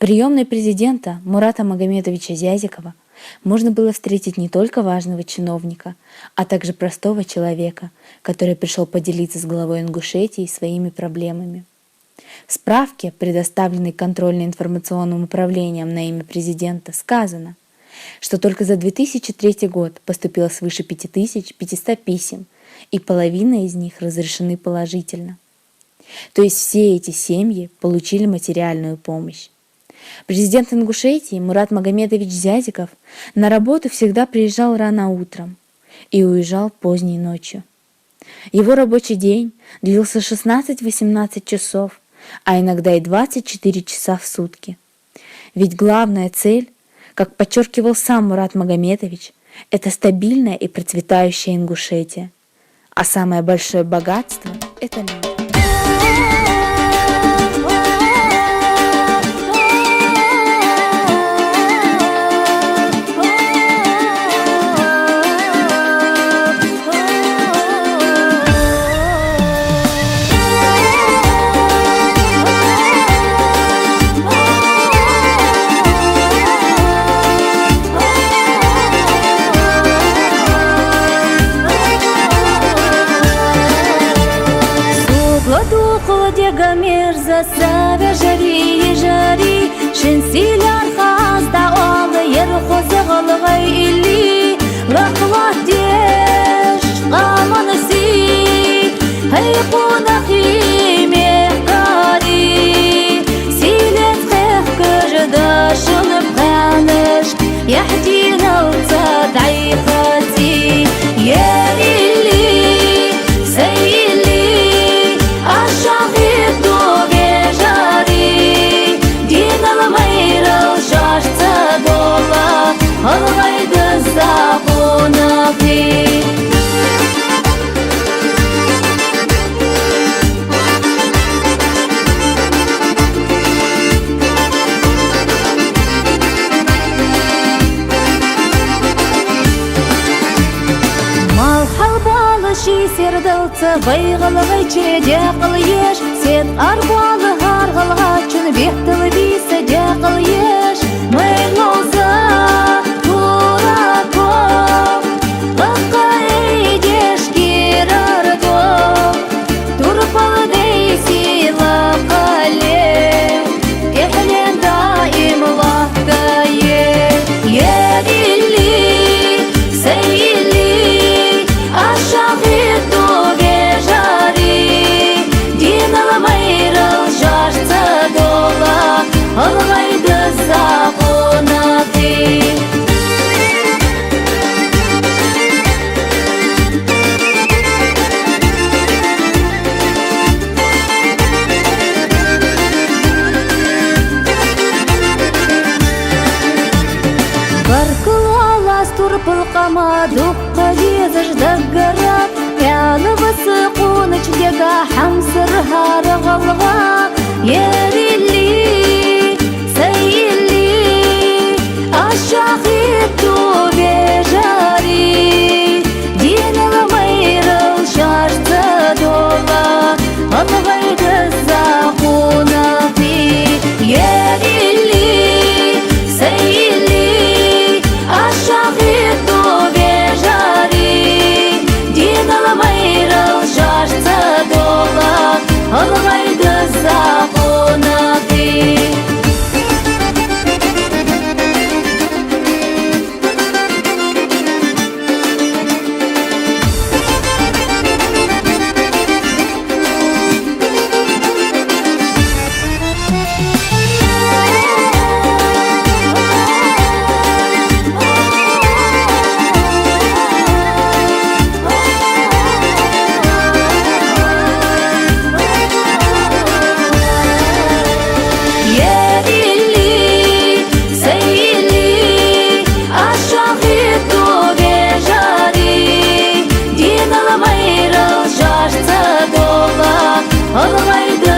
приемной президента Мурата Магомедовича Зязикова можно было встретить не только важного чиновника, а также простого человека, который пришел поделиться с главой Ингушетии своими проблемами. В справке, предоставленной контрольно-информационным управлением на имя президента, сказано, что только за 2003 год поступило свыше 5500 писем, и половина из них разрешены положительно. То есть все эти семьи получили материальную помощь. Президент Ингушетии Мурат Магомедович Зязиков на работу всегда приезжал рано утром и уезжал поздней ночью. Его рабочий день длился 16-18 часов, а иногда и 24 часа в сутки. Ведь главная цель, как подчеркивал сам Мурат Магомедович, это стабильная и процветающая Ингушетия. А самое большое богатство – это люди. Савя жари жари шенсиляр хазда ол ерхоз голгай илли лахлат деш qamанси хайқунахи мехкари силен хкжда шунб қаныш яхдина цадайхати ярили сайили ашахид Байғылығы чеде қыл еш, сен арбалы арғылға чын бектілі бейсі де қыл еш. Майлауза тура топ, лыққа әйдеш керар топ, тұрпал дейсі лақале, эхлен даим лақтайе. Еділі, сейілі, ашағит Алғайды сақынаты Баркыл алас турпыл қама дұққа дезіш дағыра Пәлівісі қонычдегі хамсыр харығылға Ерілі Ашахид тубе жари, динал майрал шашца дола, алғайды сақунақи. Ерили, сайили, ашахид тубе жари, динал майрал шашца дола, алғайды сақунақи. Алғайды